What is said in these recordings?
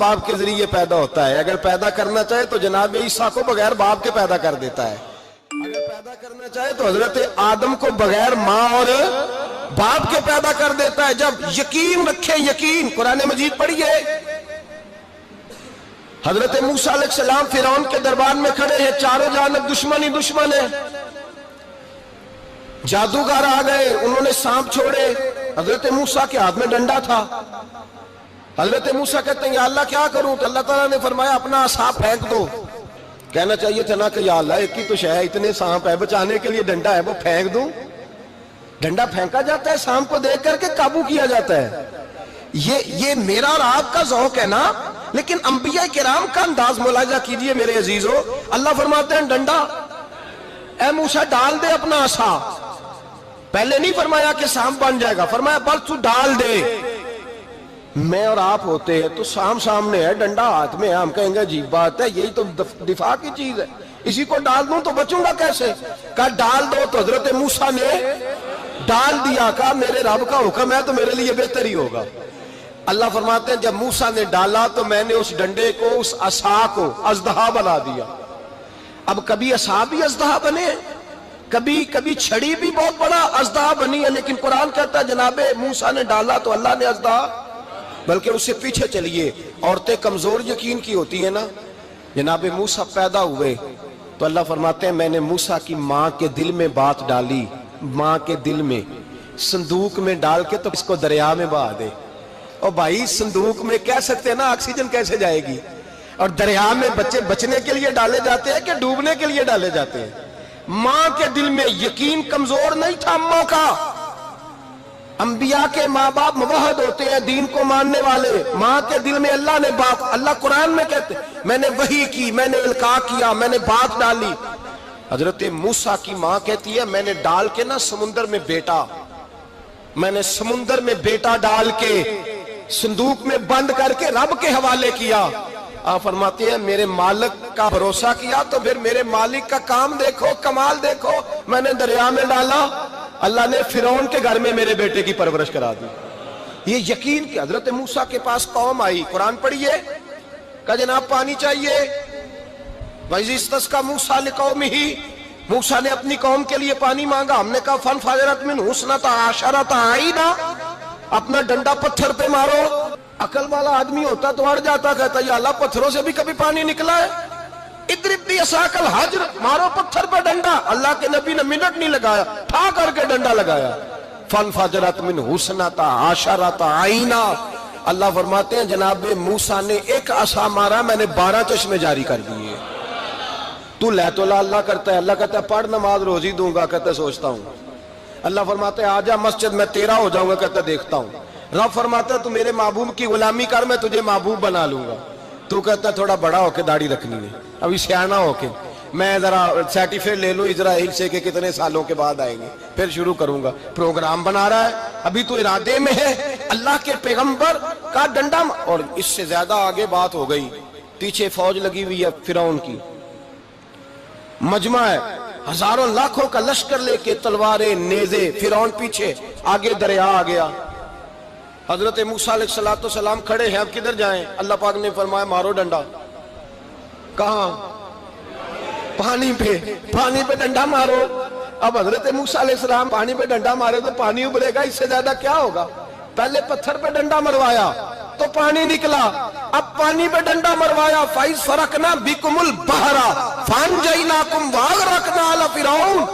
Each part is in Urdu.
باپ کے ذریعے پیدا ہوتا ہے. اگر پیدا کرنا چاہے تو جناب عیسیٰ کو بغیر باپ کے پیدا کر دیتا ہے. اگر پیدا کرنا چاہے تو حضرت آدم کو بغیر ماں اور باپ کے پیدا کر دیتا ہے. جب یقین رکھے, یقین, قرآن مجید پڑھیے. حضرت موسیٰ علیہ السلام فرعون کے دربار میں کھڑے ہیں, چاروں جانب دشمن ہی دشمن ہے. جادوگر آ گئے, انہوں نے سانپ چھوڑے. حضرت موسیٰ کے ہاتھ میں ڈنڈا تھا. حضرت موسیٰ کہتے ہیں یا اللہ کیا کروں؟ تو اللہ تعالیٰ نے فرمایا اپنا عصا پھینک دو. کہنا چاہیے تھا نا کہ یا اللہ ایک ہی تو شے ہے, اتنے سانپ ہے, بچانے کے لیے ڈنڈا ہے وہ پھینک دوں. ڈنڈا پھینکا جاتا ہے, سانپ کو دیکھ کر کے قابو کیا جاتا ہے. یہ میرا اور آپ کا ذوق ہے نا, لیکن انبیاء کرام کا انداز ملاحظہ کیجئے میرے عزیزو. اللہ فرماتے ہیں ڈنڈا اے موسیٰ ڈال دے اپنا عصا. پہلے نہیں فرمایا کہ سانپ بن جائے گا, فرمایا بس تو ڈال دے. میں اور آپ ہوتے ہیں تو سانپ سامنے ہے, ڈنڈا ہاتھ میں ہے, ہم کہیں گے عجیب بات ہے, یہی تو دفاع کی چیز ہے, اسی کو ڈال دوں تو بچوں گا کیسے؟ کہا ڈال دو. تو حضرت موسیٰ نے ڈال دیا. کہا میرے رب کا حکم ہے تو میرے لیے بہتر ہی ہوگا. اللہ فرماتے ہیں جب موسیٰ نے ڈالا تو میں نے اس ڈنڈے کو, اس عصا کو اژدہا بنا دیا. اب کبھی عصا بھی اژدہا بنے, کبھی چھڑی بھی بہت بڑا اژدہا بنی ہے, لیکن قرآن کہتا ہے جناب موسیٰ نے ڈالا تو اللہ نے اژدہا. بلکہ اس سے پیچھے چلیے, عورتیں کمزور یقین کی ہوتی ہیں نا. جناب موسیٰ پیدا ہوئے تو اللہ فرماتے ہیں میں نے موسیٰ کی ماں کے دل میں بات ڈالی, ماں کے دل میں صندوق میں ڈال کے تو اس کو دریا میں بہا دے. اور بھائی صندوق میں کہہ سکتے ہیں نا آکسیجن کیسے جائے گی, اور دریا میں بچے بچنے کے لیے ڈالے جاتے ہیں کہ ڈوبنے کے لیے ڈالے جاتے ہیں. ماں کے دل میں یقین کمزور نہیں تھا اماں کا. انبیاء کے ماں باپ موحد ہوتے ہیں, دین کو ماننے والے. ماں کے دل میں اللہ نے بات, اللہ قرآن میں کہتے میں نے وحی کی, میں نے القاء کیا, میں نے بات ڈالی. حضرت موسیٰ کی ماں کہتی ہے میں نے ڈال کے نا سمندر میں بیٹا, میں نے سمندر میں بیٹا ڈال کے صندوق میں بند کر کے رب کے حوالے کیا. آپ فرماتے ہیں میرے مالک کا بھروسہ کیا تو پھر میرے مالک کا کام دیکھو, کمال دیکھو. میں نے دریا میں ڈالا, اللہ نے فرعون کے گھر میں میرے بیٹے کی پرورش کرا دی. یہ یقین کہ حضرت موسیٰ کے پاس قوم آئی, قرآن پڑھیے. کہا جناب پانی چاہیے. وَإِذِ اسْتَسْقَىٰ مُوسَىٰ لِقَوْمِهِ, موسیٰ نے اپنی قوم کے لیے پانی مانگا. ہم نے کہا فَانْفَجَرَتْ مِنْهُ اثْنَتَا عَشَرَةَ عَيْنًا, اپنا ڈنڈا پتھر پہ مارو. عقل والا آدمی ہوتا تو اڑ جاتا, کہتا یا اللہ پتھروں سے بھی کبھی پانی نکلا ہے؟ اضرب بعصاک الحجر, مارو پتھر پہ ڈنڈا. اللہ کے نبی نے منٹ نہیں لگایا, ٹھا کر کے ڈنڈا لگایا. فَانْفَجَرَتْ مِنْهُ اثْنَتَا عَشَرَةَ عَيْنًا. اللہ فرماتے ہیں جناب موسیٰ نے ایک عصا مارا, میں نے 12 چشمے جاری کر دیے. تو لے تو اللہ کرتا ہے, اللہ کہتا ہے پڑھ نماز روزی دوں گا, کہتا ہے سوچتا ہوں. اللہ فرماتا ہے آجا مسجد میں تیرا ہو جاؤں گا, کہتا ہے دیکھتا ہوں. رب فرماتا ہے تو میرے محبوب کی غلامی کر, میں تجھے محبوب بنا لوں گا. تو کہتا ہے تھوڑا بڑا ہو کے داڑھی رکھنی ہے, ابھی سیانا ہو کے میں ذرا سرٹیفکیٹ لے لوں اسرائیل سے کہ کتنے سالوں کے بعد آئیں گے, پھر شروع کروں گا. پروگرام بنا رہا ہے, ابھی تو ارادے میں ہے. اللہ کے پیغمبر کا ڈنڈا, اور اس سے زیادہ آگے بات ہو گئی. پیچھے فوج لگی ہوئی ہے فرعون کی, مجمع ہے, ہزاروں لاکھوں کا لشکر لے کے, تلواریں نیزے, فرعون پیچھے, آگے دریا آ گیا. حضرت موسیٰ علیہ السلام کھڑے ہیں, اب کدھر جائیں؟ اللہ پاک نے فرمایا مارو ڈنڈا. کہاں؟ پانی پہ ڈنڈا مارو. اب حضرت موسیٰ علیہ السلام پانی پہ ڈنڈا مارے تو پانی ابلے گا, اس سے زیادہ کیا ہوگا؟ پہلے پتھر پہ ڈنڈا مروایا تو پانی نکلا, اب پانی پہ ڈنڈا مروایا. فَإِذْ فَرَقْنَا بِكُمُ الْبَحْرَ فَأَنْجَيْنَاكُمْ وَأَغْرَقْنَا آلَ فِرْعَوْنَ.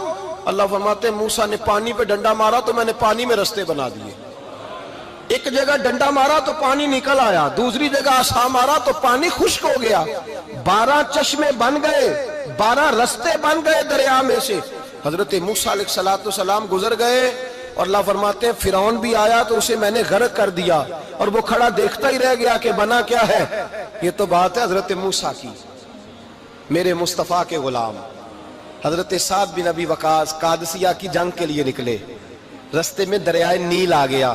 اللہ فرماتے ہیں موسیٰ نے پانی پہ ڈنڈا مارا تو میں نے پانی میں رستے بنا دیے. ایک جگہ ڈنڈا مارا تو پانی نکل آیا, دوسری جگہ عصا مارا تو پانی خشک ہو گیا. 12 چشمے بن گئے, 12 رستے بن گئے دریا میں سے. حضرت موسیٰ علیہ السلام گزر گئے, اور اللہ فرماتے ہیں فرعون بھی آیا تو اسے میں نے غرق کر دیا, اور وہ کھڑا دیکھتا ہی رہ گیا کہ بنا کیا ہے. یہ تو بات ہے حضرت موسیٰ کی. میرے مصطفیٰ کے غلام حضرت سعد بن ابی وقاص قادسیہ کی جنگ کے لیے نکلے, رستے میں دریائے نیل آ گیا.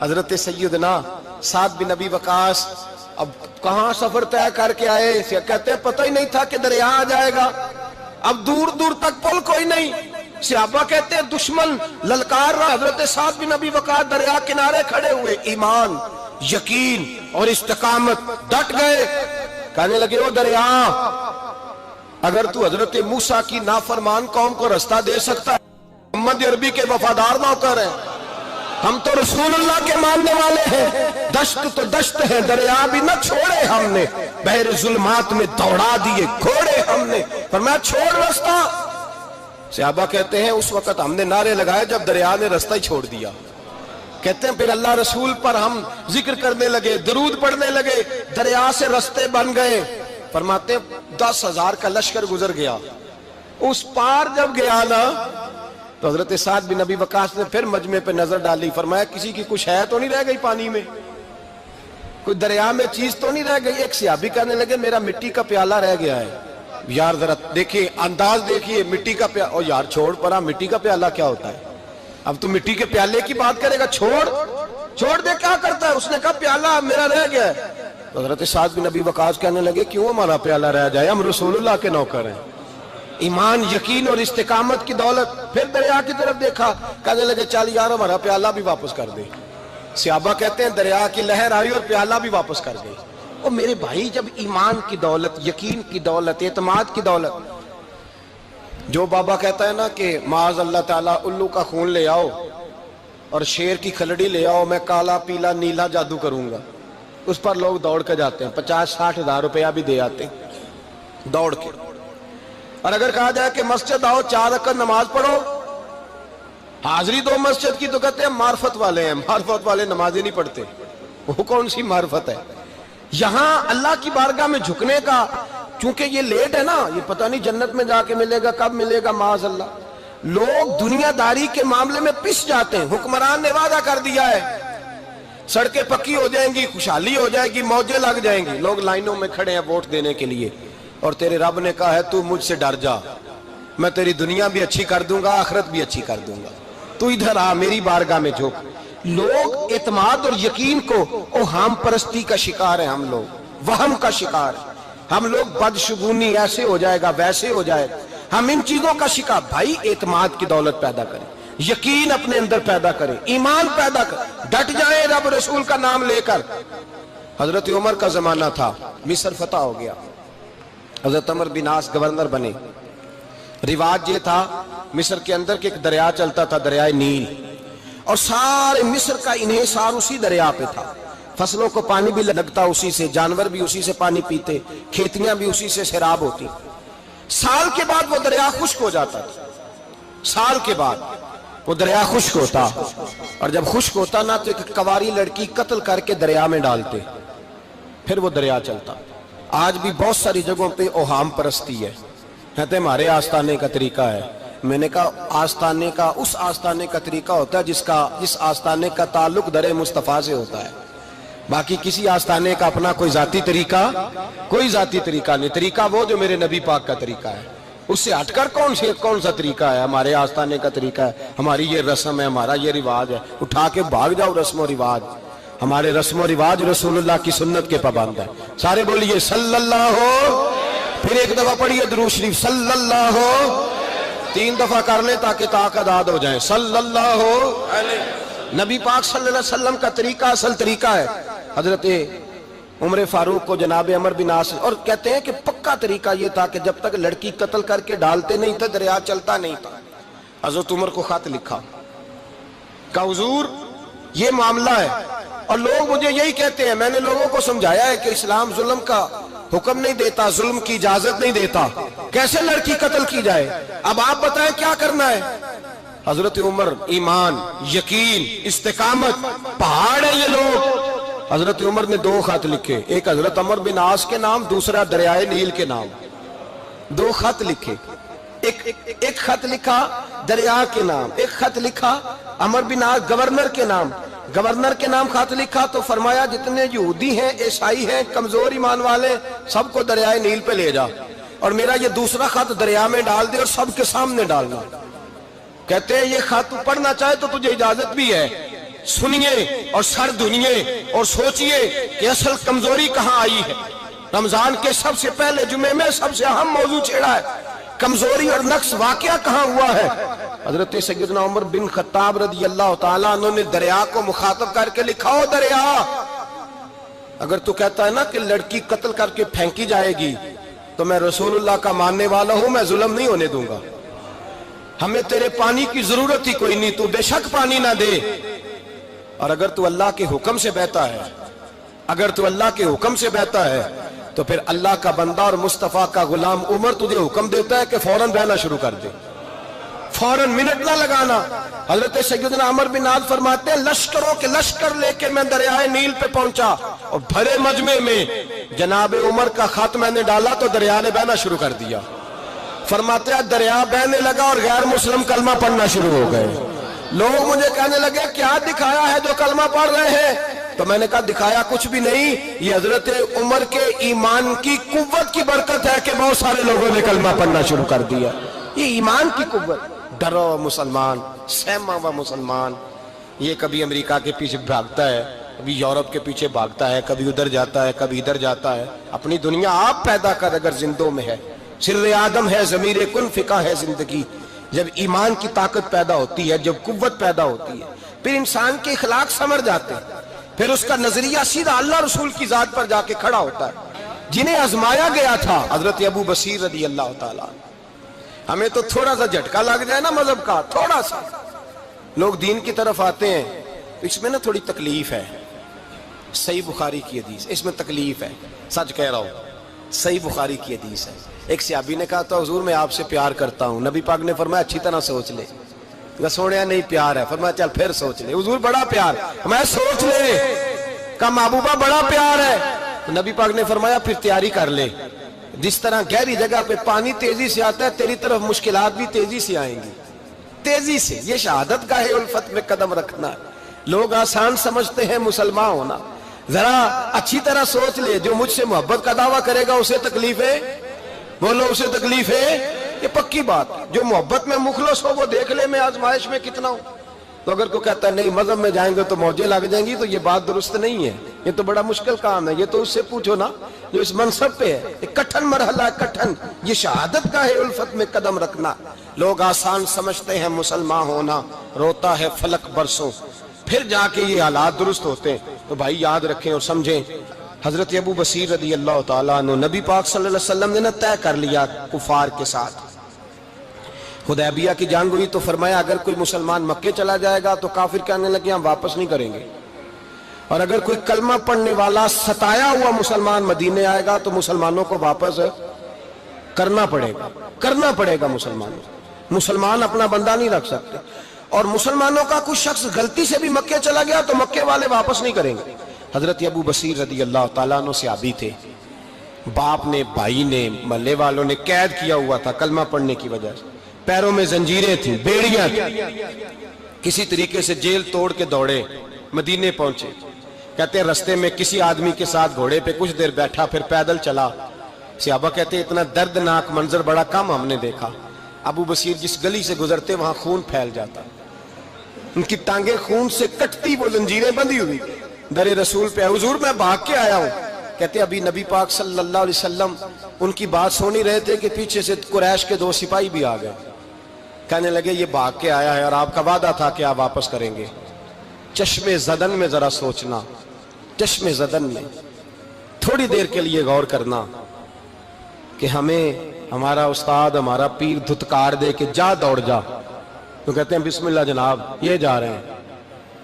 حضرت سیدنا سعد بن ابی وقاص اب کہاں سفر طے کر کے آئے, کہتے ہیں پتہ ہی نہیں تھا کہ دریا آ جائے گا. اب دور دور تک پل کوئی نہیں. صحابہ کہتے ہیں دشمن للکار رہا, حضرت سعد بن ابی وقاص دریا کنارے کھڑے ہوئے, ایمان یقین اور استقامت، ڈٹ گئے. کہنے لگے او دریا، اگر تو حضرت موسیٰ کی نافرمان قوم کو رستہ دے سکتا ہے، محمد عربی کے وفادار نوکر ہیں، ہم تو رسول اللہ کے ماننے والے ہیں، دشت تو دشت ہے، دریا بھی نہ چھوڑے ہم نے، بحر ظلمات میں دوڑا دیے گھوڑے ہم نے. فرمایا چھوڑ رستہ. صحابہ کہتے ہیں اس وقت ہم نے نعرے لگائے جب دریا نے رستہ ہی چھوڑ دیا. کہتے ہیں پھر اللہ رسول پر ہم ذکر کرنے لگے، درود پڑھنے لگے، دریا سے رستے بن گئے. فرماتے ہیں 10,000 کا لشکر گزر گیا. اس پار جب گیا نا تو حضرت سعد بن ابی وقاص نے پھر مجمع پہ نظر ڈالی. فرمایا کسی کی کچھ ہے تو نہیں رہ گئی پانی میں، کوئی دریا میں چیز تو نہیں رہ گئی. ایک صحابی کہنے لگے میرا مٹی کا پیالہ رہ گیا ہے. یار ذرا دیکھیے انداز دیکھیے، مٹی کا پیالہ. او یار چھوڑ پرا، مٹی کا پیالہ کیا ہوتا ہے؟ اب تو مٹی کے پیالے کی بات کرے گا، چھوڑ دے، کیا کرتا ہے؟ اس نے کہا پیالہ میرا رہ گیا ہے. تو حضرت سعد بن ابی وقاص کہنے لگے کیوں ہمارا پیالہ رہ جائے، ہم رسول اللہ کے نوکر ہیں. ایمان، یقین اور استقامت کی دولت. پھر دریا کی طرف دیکھا، کہنے لگے چل یار ہمارا پیالہ بھی واپس کر دے. صحابہ کہتے ہیں دریا کی لہر آئی اور پیالہ بھی واپس کر گئی. اور میرے بھائی جب ایمان کی دولت، یقین کی دولت، اعتماد کی دولت، جو بابا کہتا ہے نا کہ معاذ اللہ تعالیٰ الو کا خون لے آؤ اور شیر کی کھلڑی لے آؤ، میں کالا پیلا نیلا جادو کروں گا، اس پر لوگ دوڑ کے جاتے ہیں، 50-60 ہزار روپیہ بھی دے آتے ہیں دوڑ کے. اور اگر کہا جائے کہ مسجد آؤ 4 رکعت نماز پڑھو، حاضری دو مسجد کی، تو کہتے ہیں معرفت والے ہیں. معرفت والے نمازیں نہیں پڑھتے، وہ کون سی معرفت ہے؟ یہاں اللہ کی بارگاہ میں جھکنے کا، چونکہ یہ لیٹ ہے نا، یہ پتہ نہیں جنت میں جا کے ملے گا، کب ملے گا، معاذ اللہ. لوگ دنیا داری کے معاملے میں پس جاتے ہیں. حکمران نے وعدہ کر دیا ہے سڑکیں پکی ہو جائیں گی، خوشحالی ہو جائے گی، موجیں لگ جائیں گی، لوگ لائنوں میں کھڑے ہیں ووٹ دینے کے لیے، اور تیرے رب نے کہا ہے تو مجھ سے ڈر جا، میں تیری دنیا بھی اچھی کر دوں گا، آخرت بھی اچھی کر دوں گا، تو ادھر آ میری بارگاہ میں جھک. لوگ اعتماد اور یقین کو اوہام پرستی کا شکار ہیں، ہم لوگ وہم کا شکار ہیں، ہم لوگ بدشگونی ایسے ہو جائے گا ویسے ہو جائے گا، ہم ان چیزوں کا شکار. بھائی اعتماد کی دولت پیدا کریں، یقین اپنے اندر پیدا کریں، ایمان پیدا کریں، ڈٹ جائیں رب رسول کا نام لے کر. حضرت عمر کا زمانہ تھا، مصر فتح ہو گیا، حضرت عمر بن عاص گورنر بنے. رواج یہ تھا مصر کے اندر کہ ایک دریا چلتا تھا، دریائے نیل، اور سارے مصر کا انحصار اسی دریا پہ تھا. فصلوں کو پانی بھی لگتا اسی سے، جانور بھی اسی سے پانی پیتے، کھیتیاں بھی اسی سے سیراب ہوتی. سال کے بعد وہ دریا خشک ہو جاتا تھا، سال کے بعد وہ دریا خشک ہوتا، اور جب خشک ہوتا نا تو ایک کواری لڑکی قتل کر کے دریا میں ڈالتے، پھر وہ دریا چلتا. آج بھی بہت ساری جگہوں پہ اوہام پرستی ہے، کہتے ہیں ہمارے آستانے کا طریقہ ہے. میں نے کہا آستانے کا اس آستانے کا طریقہ ہوتا ہے جس آستانے کا تعلق در مصطفیٰ سے ہوتا ہے. باقی کسی آستانے کا اپنا کوئی ذاتی طریقہ نہیں. طریقہ وہ جو میرے نبی پاک کا طریقہ ہے، اس سے ہٹ کر کون سا طریقہ ہے؟ ہمارے آستانے کا طریقہ ہے، ہماری یہ رسم ہے، ہمارا یہ رواج ہے. اٹھا کے بھاگ جاؤ رسم و رواج. ہمارے رسم و رواج رسول اللہ کی سنت کے پابند ہے. سارے بولیے صلی اللہ ہو. پھر ایک دفعہ پڑھیے درود شریف صلی اللہ ہو. 3 دفعہ کر لیں تاکہ طاقت آداد ہو جائیں. صلی اللہ ہو. نبی پاک صلی اللہ علیہ وسلم کا طریقہ اصل طریقہ ہے. حضرت عمر فاروق کو جناب عمر بن عاص، اور کہتے ہیں کہ پکا طریقہ یہ تھا کہ جب تک لڑکی قتل کر کے ڈالتے نہیں تھے دریا چلتا نہیں تھا. حضرت عمر کو خط لکھا کہ حضور یہ معاملہ ہے، اور لوگ مجھے یہی کہتے ہیں. میں نے لوگوں کو سمجھایا ہے کہ اسلام ظلم کا حکم نہیں دیتا، ظلم کی اجازت نہیں دیتا، کیسے لڑکی قتل کی جائے؟ اب آپ بتائیں کیا کرنا ہے؟ حضرت عمر ایمان، یقین، استقامت، پہاڑ ہے یہ لوگ. حضرت عمر نے 2 خط لکھے، ایک حضرت عمر بن عاص کے نام، دوسرا دریائے نیل کے نام. 2 خط لکھے، ایک خط لکھا دریا کے نام، ایک خط لکھا عمر بن عاص گورنر کے نام. گورنر کے نام خط لکھا تو فرمایا جتنے یہودی ہیں، عیسائی ہیں، کمزور ایمان والے، سب کو دریائے نیل پہ لے جا، اور میرا یہ دوسرا خط دریا میں ڈال دے اور سب کے سامنے ڈالنا. کہتے ہیں یہ خط پڑھنا چاہے تو تجھے اجازت بھی ہے، سنیے اور سر دھنیے اور سوچئے کہ اصل کمزوری کہاں آئی ہے. رمضان کے سب سے پہلے جمعے میں سب سے اہم موضوع چھیڑا ہے، کمزوری اور نقص واقعہ کہاں ہوا ہے. حضرت سیدنا عمر بن خطاب رضی اللہ تعالیٰ عنہ نے دریا کو مخاطب کر کے لکھا، ہو دریا اگر تو کہتا ہے نا کہ لڑکی قتل کر کے پھینکی جائے گی تو میں رسول اللہ کا ماننے والا ہوں، میں ظلم نہیں ہونے دوں گا، ہمیں تیرے پانی کی ضرورت ہی کوئی نہیں، تو بے شک پانی نہ دے۔ اور اگر تو اللہ کے حکم سے بہتا ہے، اگر تو اللہ کے حکم سے بہتا ہے تو پھر اللہ کا بندہ اور مصطفیٰ کا غلام عمر تجھے حکم دیتا ہے کہ فوراً بہنا شروع کر دے، فوراً منٹ نہ لگانا۔ حضرت سیدنا عمر بن عاص فرماتے ہیں لشکروں کے لشکر لے کے میں دریائے نیل پہ پہنچا اور بھرے مجمع میں جناب عمر کا خط میں نے ڈالا تو دریا نے بہنا شروع کر دیا۔ فرماتے ہیں دریا بہنے لگا اور غیر مسلم کلمہ پڑھنا شروع ہو گئے۔ لوگ مجھے کہنے لگے کیا دکھایا ہے جو کلمہ پڑھ رہے ہیں؟ تو میں نے کہا دکھایا کچھ بھی نہیں، یہ حضرت عمر کے ایمان کی قوت کی برکت ہے کہ بہت سارے لوگوں نے کلمہ پڑھنا شروع کر دیا۔ یہ ایمان کی قوت، ڈرا ہوا مسلمان، سہما ہوا مسلمان، یہ کبھی امریکہ کے پیچھے بھاگتا ہے، کبھی یورپ کے پیچھے بھاگتا ہے، کبھی ادھر جاتا ہے، کبھی ادھر جاتا ہے۔ اپنی دنیا آپ پیدا کر اگر زندوں میں ہے، سر آدم ہے، ضمیر کن فقہ ہے زندگی۔ جب ایمان کی طاقت پیدا ہوتی ہے، جب قوت پیدا ہوتی ہے، پھر انسان کے اخلاق سمر جاتے ہیں، پھر اس کا نظریہ سیدھا اللہ رسول کی ذات پر جا کے کھڑا ہوتا ہے۔ جنہیں آزمایا گیا تھا حضرت ابو بصیر رضی اللہ تعالیٰ، ہمیں تو تھوڑا سا جھٹکا لگ جائے نا مذہب کا، تھوڑا سا لوگ دین کی طرف آتے ہیں تو اس میں نا تھوڑی تکلیف ہے۔ صحیح بخاری کی حدیث، اس میں تکلیف ہے، سچ کہہ رہا ہوں، صحیح بخاری کی حدیث ہے۔ ایک صحابی نے کہا تھا حضور میں آپ سے پیار کرتا ہوں، نبی پاک نے فرمایا اچھی طرح سوچ لے۔ سونے نہیں پیار ہے، فرمایا چل پھر سوچ لے۔ حضور بڑا پیار، میں سوچ لے۔ کہا محبوبہ بڑا پیار ہے، نبی پاک نے فرمایا پھر تیاری کر لے، جس طرح گہری جگہ پہ پانی تیزی سے آتا ہے تیری طرف مشکلات بھی تیزی سے آئیں گی، تیزی سے۔ یہ شہادت گاہ الفت میں قدم رکھنا ہے۔ لوگ آسان سمجھتے ہیں مسلمان ہونا، ذرا اچھی طرح سوچ لے، جو مجھ سے محبت کا دعویٰ کرے گا اسے تکلیف ہے، بولو اسے تکلیف ہے، یہ پکی بات۔ جو محبت میں مخلص ہو وہ دیکھ لے میں آزمائش میں کتنا ہوں۔ تو اگر کوئی کہتا ہے نہیں مذہب میں جائیں گے تو موجیں لگ جائیں گی، تو یہ بات درست نہیں ہے، یہ تو بڑا مشکل کام ہے۔ یہ تو اس سے پوچھو نا جو اس منصب پہ ہے، یہ کٹھن مرحلہ ہے، کٹھن۔ یہ شہادت گاہ الفت میں قدم رکھنا، لوگ آسان سمجھتے ہیں مسلمان ہونا، روتا ہے فلک برسوں، پھر جا کے یہ حالات درست ہوتے ہیں۔ تو بھائی یاد رکھیں اور سمجھیں، حضرت ابو بصیر رضی اللہ تعالیٰ عنہ، نبی پاک صلی اللہ علیہ وسلم نے طے کر لیا کفار کے ساتھ، حدیبیہ کی جنگ ہوئی تو فرمایا اگر کوئی مسلمان مکے چلا جائے گا تو کافر کہنے لگے ہم واپس نہیں کریں گے، اور اگر کوئی کلمہ پڑھنے والا ستایا ہوا مسلمان مدینے آئے گا تو مسلمانوں کو واپس کرنا پڑے گا مسلمان اپنا بندہ نہیں رکھ سکتے۔ اور مسلمانوں کا کوئی شخص غلطی سے بھی مکے چلا گیا تو مکے والے واپس نہیں کریں گے۔ حضرت ابو بصیر رضی اللہ تعالیٰ عنہ صحابی تھے، باپ نے، بھائی نے، محلے والوں نے قید کیا ہوا تھا کلمہ پڑھنے کی وجہ سے، پیروں میں زنجیریں تھیں، بیڑیاں تھیں، کسی طریقے سے جیل توڑ کے دوڑے مدینے پہنچے۔ کہتے ہیں رستے میں کسی آدمی کے ساتھ گھوڑے پہ کچھ دیر بیٹھا پھر پیدل چلا۔ صحابہ کہتے ہیں اتنا دردناک منظر بڑا کم ہم نے دیکھا۔ ابو بصیر جس گلی سے گزرتے وہاں خون پھیل جاتا، ان کی ٹانگیں خون سے کٹتی، وہ زنجیریں بندھی ہوئی، در رسول پہ حضور میں بھاگ کے آیا ہوں۔ کہتے ابھی نبی پاک صلی اللہ علیہ وسلم ان کی بات سن ہی رہے تھے کہ پیچھے سے قریش کے 2 سپاہی بھی آ گئے، کہنے لگے یہ بھاگ کے آیا ہے اور آپ کا وعدہ تھا کہ آپ واپس کریں گے۔ چشم زدن میں ذرا سوچنا، چشم زدن میں تھوڑی دیر کے لیے غور کرنا کہ ہمیں ہمارا استاد، ہمارا پیر دھتکار دے کہ جا دوڑ جا، تو کہتے ہیں بسم اللہ جناب یہ جا رہے ہیں۔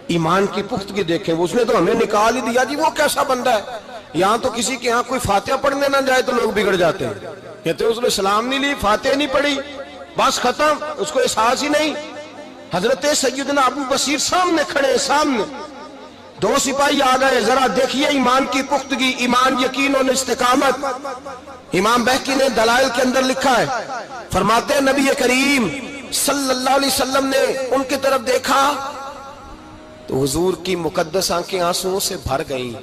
ایمان کی پختگی دیکھیں، اس نے تو ہمیں نکال ہی دیا جی، وہ کیسا بندہ ہے۔ یہاں تو کسی کے یہاں کوئی فاتحہ پڑھنے نہ جائے تو لوگ بگڑ جاتے ہیں، کہتے ہیں اس نے سلام نہیں لی، فاتحہ نہیں پڑھی، بس ختم، اس کو احساس ہی نہیں۔ حضرت سیدنا ابو بصیر سامنے کھڑے، سامنے 2 سپاہی آ گئے، ذرا دیکھیے ایمان کی پختگی، ایمان، یقین اور استقامت۔ امام بہقی نے دلائل کے اندر لکھا ہے، فرماتے ہیں نبی کریم صلی اللہ علیہ وسلم نے ان کی طرف دیکھا تو حضور کی مقدس آنکھیں آنسوؤں سے بھر گئیں۔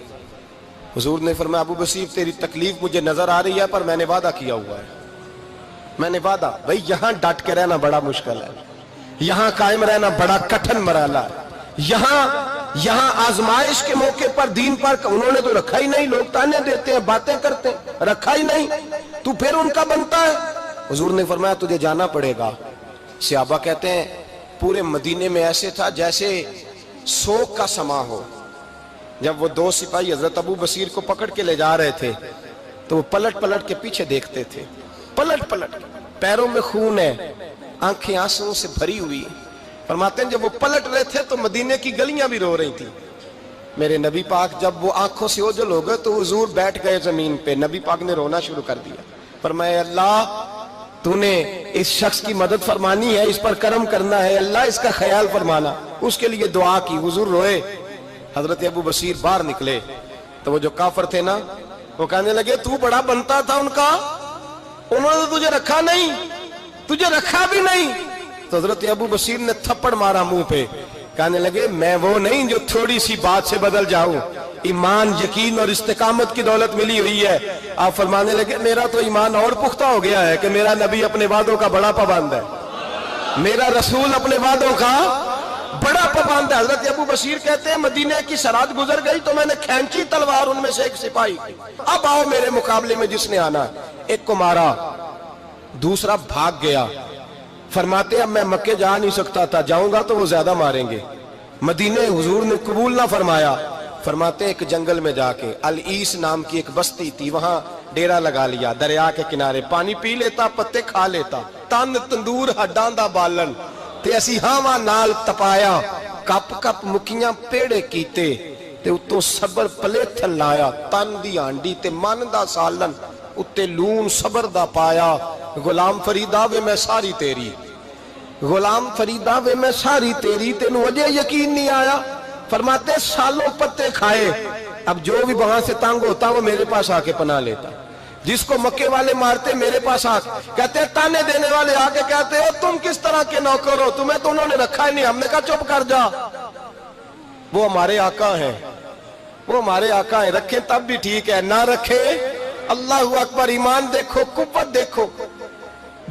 حضور نے فرمایا ابو بصیر تیری تکلیف مجھے نظر آ رہی ہے پر میں نے وعدہ کیا ہوا ہے، میں نے وعدہ۔ بھئی یہاں ڈٹ کے رہنا بڑا مشکل ہے، یہاں قائم رہنا بڑا کٹھن مرحلہ ہے۔ یہاں آزمائش کے موقع پر دین پر انہوں نے تو رکھا ہی نہیں، لوگ تانے دیتے ہیں، باتیں کرتے ہیں، رکھا ہی نہیں، تو پھر ان کا بنتا ہے۔ حضور نے فرمایا تجھے جانا پڑے گا۔ صحابہ کہتے ہیں پورے مدینے میں ایسے تھا جیسے سوگ کا سما ہو، جب وہ دو سپاہی حضرت ابو بصیر کو پکڑ کے لے جا رہے تھے تو وہ پلٹ پلٹ کے پیچھے دیکھتے تھے، پلٹ پلٹ، پیروں میں خون ہے، آنکھیں آنسوں سے بھری ہوئی۔ فرماتے ہیں جب وہ پلٹ رہے تھے تو مدینے کی گلیاں بھی رو رہی تھیں۔ میرے نبی پاک جب وہ آنکھوں سے اوجھل ہو گئے تو حضور بیٹھ گئے زمین پہ، نبی پاک نے رونا شروع کر دیا۔ فرمایا اللہ تو نے اس شخص کی مدد فرمانی ہے، اس پر کرم کرنا ہے، اللہ اس کا خیال فرمانا، اس کے لیے دعا کی، حضور روئے۔ حضرت ابو بصیر باہر نکلے تو وہ جو کافر تھے نا وہ کہنے لگے تو بڑا بنتا تھا ان کا، انہوں نے تجھے رکھا نہیں، تجھے رکھا بھی نہیں۔ تو حضرت ابو بصیر نے تھپڑ مارا منہ پہ، کہنے لگے میں وہ نہیں جو تھوڑی سی بات سے بدل جاؤں، ایمان یقین اور استقامت کی دولت ملی ہوئی ہے۔ آپ فرمانے لگے میرا تو ایمان اور پختہ ہو گیا ہے کہ میرا نبی اپنے وعدوں کا بڑا پابند ہے، میرا رسول اپنے وعدوں کا بڑا پابند ہے۔ حضرت ابو بصیر کہتے ہیں مدینے کی سرحد گزر گئی تو میں نے کھینچی تلوار ان میں سے ایک سپاہی، اب آؤ میرے مقابلے میں جس نے آنا۔ ایک کو مارا، دوسرا بھاگ گیا۔ فرماتے اب میں مکے جا نہیں سکتا تھا، جاؤں گا تو وہ زیادہ ماریں گے، مدینے حضور نے قبول نہ فرمایا۔ فرماتے ایک جنگل میں جا کے العیس نام کی ایک بستی تھی، وہاں ڈیرا لگا لیا، دریا کے کنارے، پانی پی لیتا، پتے کھا لیتا، تن تندور ہڈاں دا بالن تے اسی ہاواں نال تپایا، کپ کپ مکیاں پیڑے کیتے تے اتوں صبر پلیتھن لایا، تن دی ہانڈی تے من دا سالن اتے لون صبر دا پایا۔ غلام فریدا وے میں ساری تیری، غلام فریدا وے میں ساری تیری، تینوں وجہ یقین نہیں آیا۔ فرماتے سالوں پتے کھائے، اب جو بھی وہاں سے تنگ ہوتا وہ میرے پاس آ کے پناہ لیتا، جس کو مکے والے مارتے میرے پاس آ کے کہتے تانے دینے والے آ کے کہتے ہو تم کس طرح کے نوکر ہو، تمہیں تو انہوں نے رکھا ہی نہیں۔ ہم نے کہا چپ کر جا، وہ ہمارے آقا ہیں، وہ ہمارے آقا ہیں، رکھیں تب بھی ٹھیک ہے، نہ رکھیں اللہ اکبر۔ ایمان دیکھو، قوت دیکھو،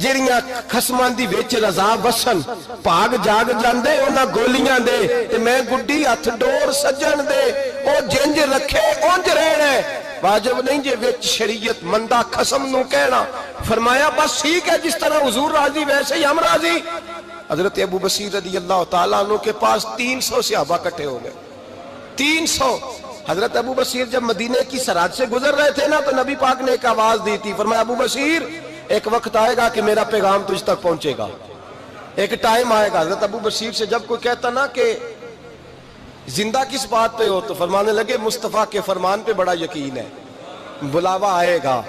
جڑیاں خسماں دی وچ رضا وسن پاگ جاگ جاندے انہاں گولیاں دے تے میں گڈی ہتھ ڈور سجن دے، او جنج رکھے اونج رہنا ہے، واجب نہیں جے وچ شریعت مندہ خسم نو کہنا۔ فرمایا بس ٹھیک ہے، جس طرح حضور راضی ویسے ہی ہم راضی۔ حضرت ابو بصیر رضی اللہ تعالیٰ عنہ کے پاس 300 صحابہ کٹھے ہو گئے، 300۔ حضرت ابو بصیر جب مدینے کی سرحد سے گزر رہے تھے نا تو نبی پاک نے ایک آواز دی تھی، فرمایا ابو بصیر ایک وقت آئے گا کہ میرا پیغام تجھ تک پہنچے گا، ایک ٹائم آئے گا۔ حضرت ابو بصیر سے جب کوئی کہتا نا کہ زندہ کس بات پہ ہو تو فرمانے لگے مصطفیٰ کے فرمان پہ بڑا یقین ہے، بلاوا آئے گا،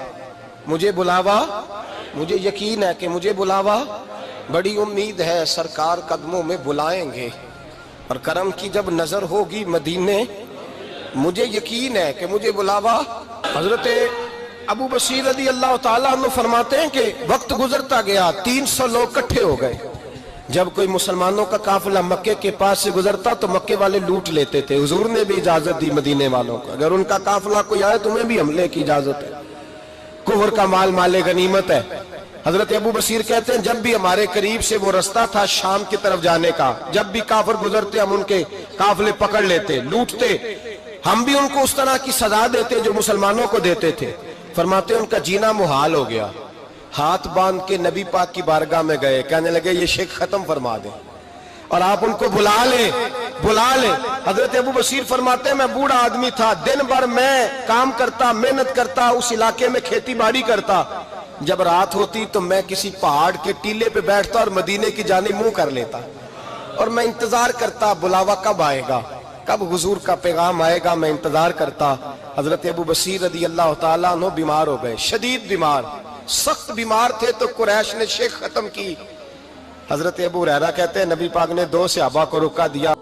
مجھے بلاوا، مجھے یقین ہے کہ مجھے بلاوا، بڑی امید ہے سرکار قدموں میں بلائیں گے، اور کرم کی جب نظر ہوگی مدینے، مجھے یقین ہے کہ مجھے بلاوا۔ حضرت ابو بصیر رضی اللہ تعالیٰ عنہ فرماتے ہیں کہ وقت گزرتا گیا، 300 لوگ کٹھے ہو گئے۔ جب کوئی مسلمانوں کا قافلہ مکے کے پاس سے گزرتا تو مکے والے لوٹ لیتے تھے، حضور نے بھی اجازت دی مدینے والوں کو، اگر ان کا قافلہ کوئی آئے تمہیں بھی حملے کی اجازت ہے، کفر کا مال مال غنیمت ہے۔ حضرت ابو بصیر کہتے ہیں جب بھی ہمارے قریب سے وہ رستہ تھا شام کی طرف جانے کا، جب بھی کافر گزرتے ہم ان کے قافلے پکڑ لیتے، لوٹتے، ہم بھی ان کو اس طرح کی سزا دیتے جو مسلمانوں کو دیتے تھے۔ فرماتے ہیں ان کا جینا محال ہو گیا، ہاتھ باندھ کے نبی پاک کی بارگاہ میں گئے، کہنے لگے یہ شرک ختم فرما دیں اور آپ ان کو بلا لیں، بلا لیں۔ حضرت ابو بصیر فرماتے ہیں میں بوڑھا آدمی تھا، دن بھر میں کام کرتا، محنت کرتا، اس علاقے میں کھیتی باڑی کرتا، جب رات ہوتی تو میں کسی پہاڑ کے ٹیلے پہ بیٹھتا اور مدینے کی جانب منہ کر لیتا، اور میں انتظار کرتا بلاوا کب آئے گا، کب حضور کا پیغام آئے گا، میں انتظار کرتا۔ حضرت ابو بصیر رضی اللہ تعالیٰ عنہ بیمار ہو گئے، شدید بیمار، سخت بیمار تھے تو قریش نے شیخ ختم کی۔ حضرت ابو ہریرہ کہتے ہیں نبی پاک نے 2 صحابہ کو رکا دیا۔